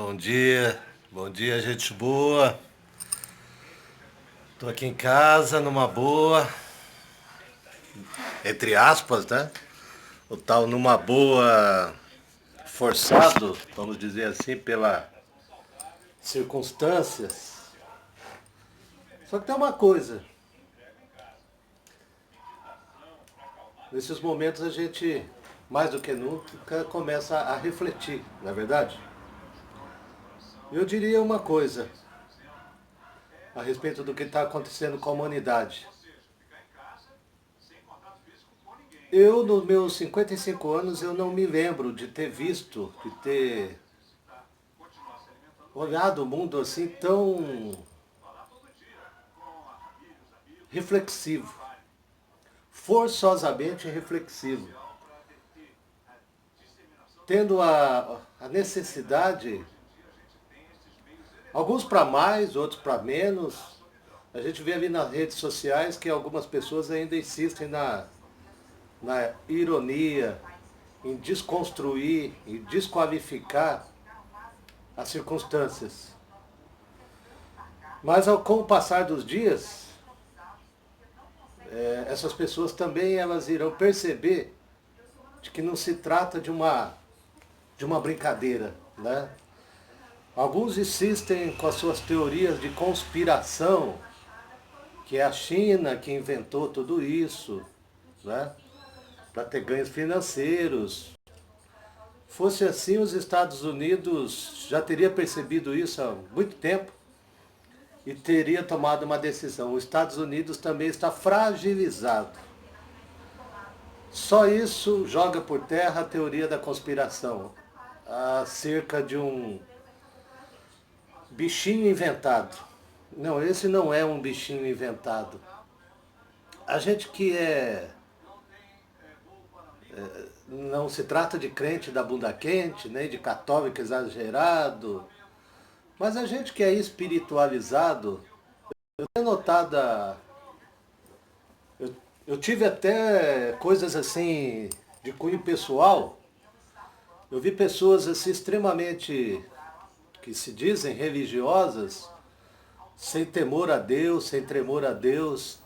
Bom dia, gente boa. Tô aqui em casa, numa boa, entre aspas, né? O tal numa boa forçado, vamos dizer assim, pelas circunstâncias. Só que tem uma coisa, nesses momentos a gente, mais do que nunca, começa a refletir, não é verdade? Eu diria uma coisa a respeito do que está acontecendo com a humanidade. Eu, nos meus 55 anos, eu não me lembro de ter visto, de ter olhado o mundo assim tão reflexivo, forçosamente reflexivo, tendo a necessidade, alguns para mais, outros para menos. A gente vê ali nas redes sociais que algumas pessoas ainda insistem na ironia, em desconstruir, em desqualificar as circunstâncias. Mas com o passar dos dias, essas pessoas também elas irão perceber de que não se trata de uma brincadeira, né? Alguns insistem com as suas teorias de conspiração, que é a China que inventou tudo isso, né? Para ter ganhos financeiros. Fosse assim, os Estados Unidos já teria percebido isso há muito tempo e teria tomado uma decisão. Os Estados Unidos também está fragilizado. Só isso joga por terra a teoria da conspiração, acerca de um bichinho inventado. Não, esse não é um bichinho inventado. A gente que não se trata de crente da bunda quente, nem de católico exagerado, mas a gente que é espiritualizado, eu tenho notado, eu, eu tive até coisas assim de cunho pessoal. Eu vi pessoas assim extremamente que se dizem religiosas, sem temor a Deus, sem tremor a Deus,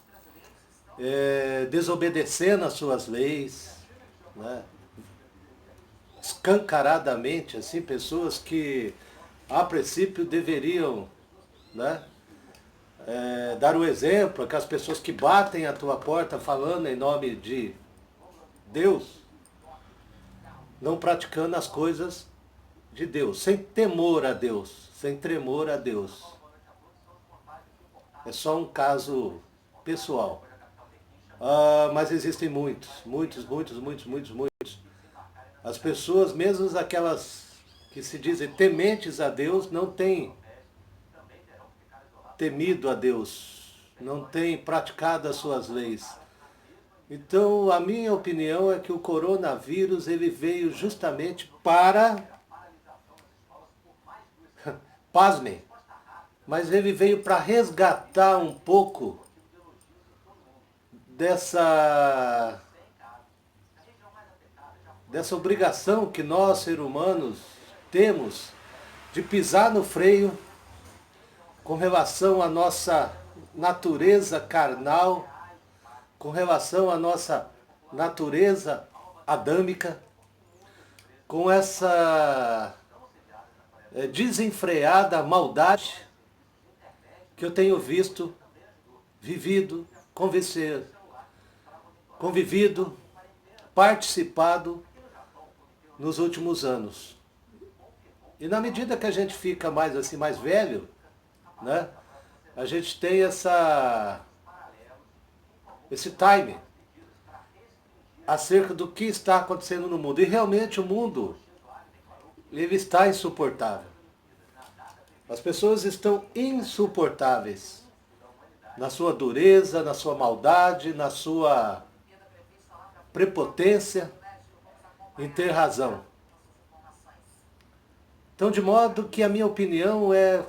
desobedecendo às suas leis, né? Escancaradamente, assim, pessoas que a princípio deveriam, né, dar o exemplo, aquelas pessoas que batem a tua porta falando em nome de Deus, não praticando as coisas de Deus, sem temor a Deus, sem tremor a Deus. É só um caso pessoal. Mas existem muitos, muitos, muitos, muitos, muitos, muitos. As pessoas, mesmo aquelas que se dizem tementes a Deus, não têm temido a Deus, não têm praticado as suas leis. Então, a minha opinião é que o coronavírus ele veio justamente para, pasmem, mas ele veio para resgatar um pouco dessa obrigação que nós, seres humanos, temos de pisar no freio com relação à nossa natureza carnal, com relação à nossa natureza adâmica, com essa desenfreada maldade que eu tenho visto, vivido, convivido, participado nos últimos anos. E na medida que a gente fica mais assim, mais velho, né, a gente tem esse time acerca do que está acontecendo no mundo. E realmente o mundo, ele está insuportável. As pessoas estão insuportáveis na sua dureza, na sua maldade, na sua prepotência em ter razão. Então, de modo que a minha opinião é,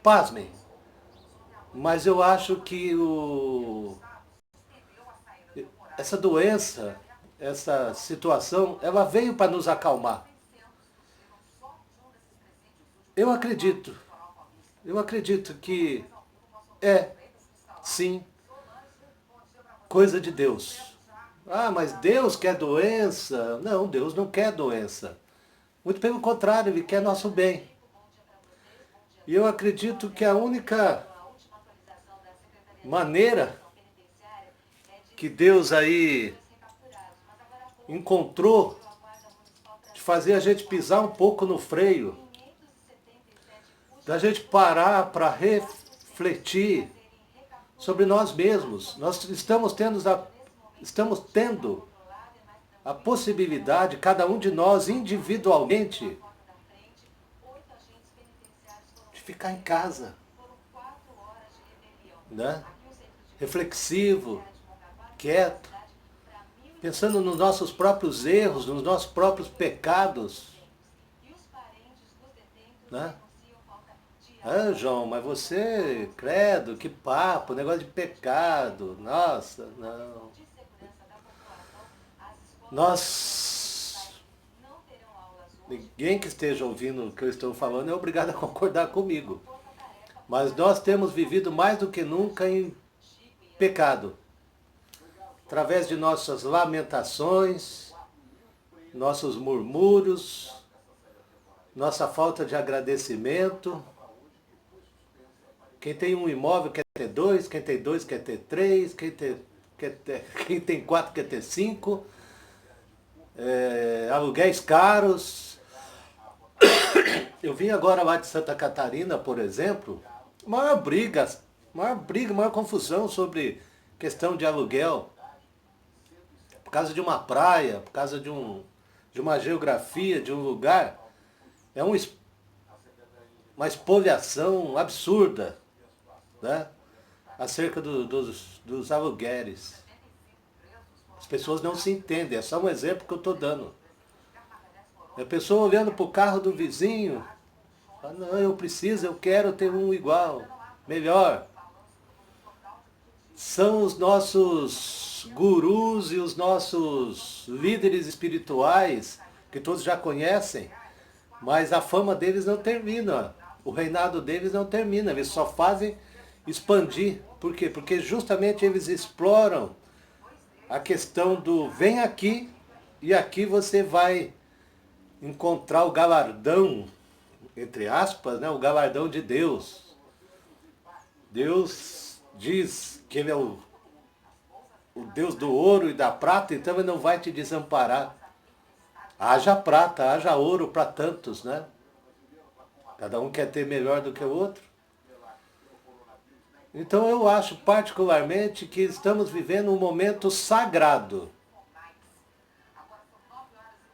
pasmem, mas eu acho que essa doença, essa situação, ela veio para nos acalmar. Eu acredito que é, sim, coisa de Deus. Ah, mas Deus quer doença? Não, Deus não quer doença. Muito pelo contrário, Ele quer nosso bem. E eu acredito que a única maneira que Deus aí encontrou de fazer a gente pisar um pouco no freio, da gente parar para refletir sobre nós mesmos. Nós estamos tendo a possibilidade, cada um de nós individualmente, de ficar em casa, né? Reflexivo, quieto, pensando nos nossos próprios erros, nos nossos próprios pecados, né? Ah, João, mas você, credo, que papo, negócio de pecado, nossa, não. Ninguém que esteja ouvindo o que eu estou falando é obrigado a concordar comigo. Mas nós temos vivido mais do que nunca em pecado. Através de nossas lamentações, nossos murmúrios, nossa falta de agradecimento. Quem tem um imóvel quer ter dois, quem tem dois quer ter três, quem tem quatro quer ter cinco, aluguéis caros. Eu vim agora lá de Santa Catarina, por exemplo, maior briga, maior confusão sobre questão de aluguel. Por causa de uma praia, por causa de uma geografia, de um lugar. É uma espoliação absurda, né? Acerca dos aluguéis. As pessoas não se entendem, é só um exemplo que eu estou dando. A pessoa olhando para o carro do vizinho, fala, não, eu quero ter um igual, melhor. São os nossos gurus e os nossos líderes espirituais, que todos já conhecem, mas a fama deles não termina, o reinado deles não termina, eles só fazem expandir. Por quê? Porque justamente eles exploram a questão do vem aqui e aqui você vai encontrar o galardão, entre aspas, né, o galardão de Deus. Deus diz que Ele é o Deus do ouro e da prata, então Ele não vai te desamparar. Haja prata, haja ouro para tantos, né? Cada um quer ter melhor do que o outro. Então eu acho particularmente que estamos vivendo um momento sagrado.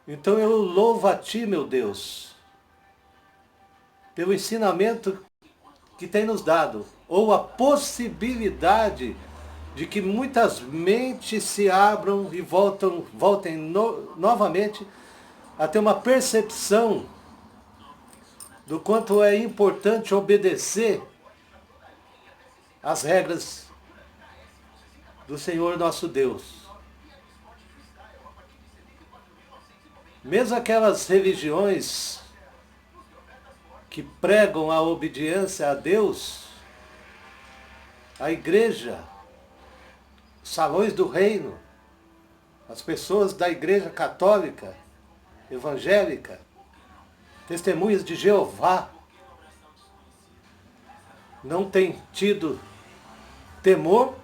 Então eu louvo a Ti, meu Deus, pelo ensinamento que tem nos dado, ou a possibilidade de que muitas mentes se abram e voltem novamente a ter uma percepção do quanto é importante obedecer às regras do Senhor nosso Deus. Mesmo aquelas religiões que pregam a obediência a Deus, a igreja, salões do reino, as pessoas da igreja católica, evangélica, testemunhas de Jeová, não têm tido temor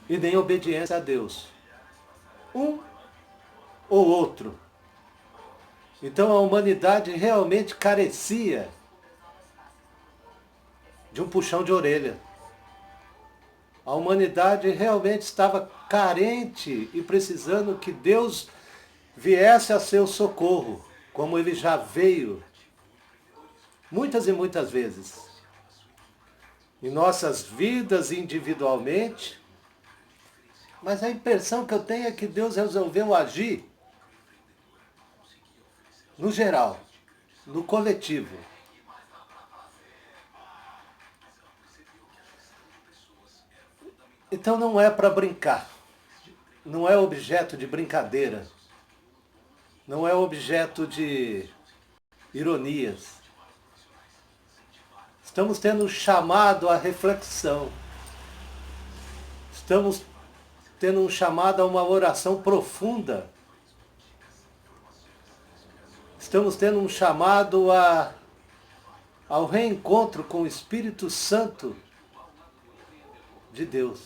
e nem obediência a Deus. Um ou outro. Então a humanidade realmente carecia de um puxão de orelha. A humanidade realmente estava carente e precisando que Deus viesse a seu socorro, como Ele já veio muitas e muitas vezes. Em nossas vidas individualmente, mas a impressão que eu tenho é que Deus resolveu agir no geral, no coletivo. Então não é para brincar, não é objeto de brincadeira, não é objeto de ironias. Estamos tendo um chamado à reflexão. Estamos tendo um chamado a uma oração profunda. Estamos tendo um chamado ao reencontro com o Espírito Santo de Deus.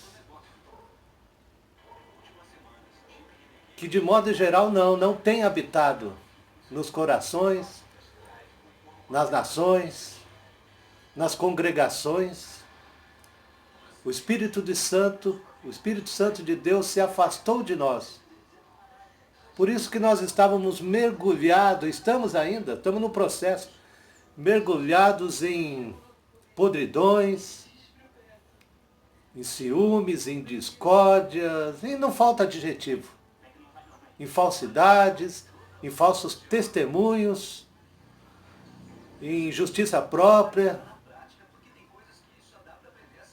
Que de modo geral não tem habitado nos corações, nas nações, nas congregações. O Espírito Santo de Deus se afastou de nós. Por isso que nós estávamos mergulhados, estamos no processo, mergulhados em podridões, em ciúmes, em discórdias, e não falta adjetivo, em falsidades, em falsos testemunhos, em justiça própria,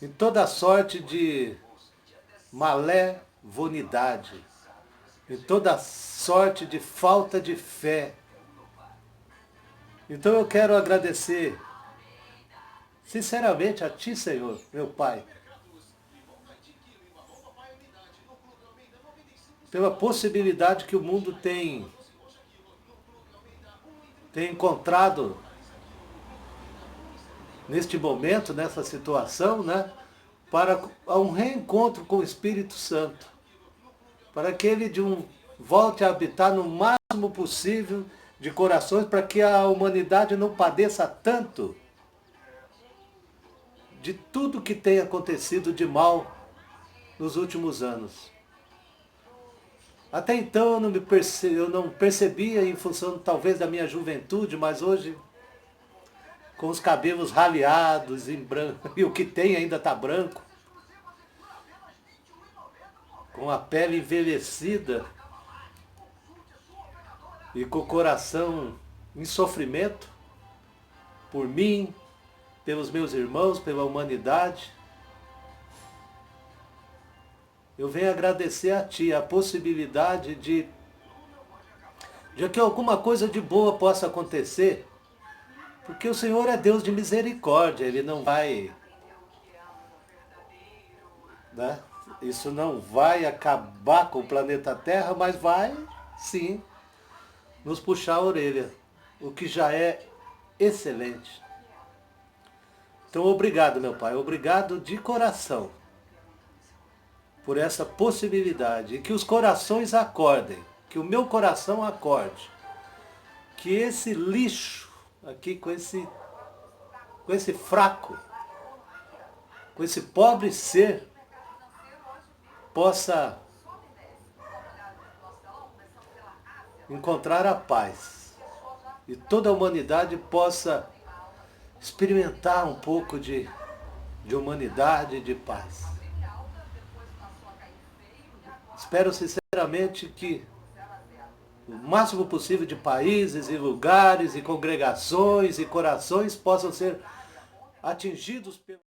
em toda sorte de malevolidade, em toda sorte de falta de fé. Então eu quero agradecer sinceramente a Ti, Senhor, meu Pai, pela possibilidade que o mundo tem encontrado neste momento, nessa situação, né, para um reencontro com o Espírito Santo, para que ele volte a habitar no máximo possível de corações, para que a humanidade não padeça tanto de tudo que tem acontecido de mal nos últimos anos. Até então eu não percebia, em função talvez da minha juventude, mas hoje, com os cabelos raleados em branco, e o que tem ainda está branco, com a pele envelhecida e com o coração em sofrimento por mim, pelos meus irmãos, pela humanidade, eu venho agradecer a Ti a possibilidade de que alguma coisa de boa possa acontecer, porque o Senhor é Deus de misericórdia, Ele não vai, né? Isso não vai acabar com o planeta Terra, mas vai, sim, nos puxar a orelha, o que já é excelente. Então, obrigado, meu Pai, obrigado de coração por essa possibilidade, e que os corações acordem, que o meu coração acorde, que esse lixo aqui, com esse fraco, com esse pobre ser, possa encontrar a paz, e toda a humanidade possa experimentar um pouco de humanidade e de paz. Espero sinceramente que o máximo possível de países e lugares e congregações e corações possam ser atingidos pelo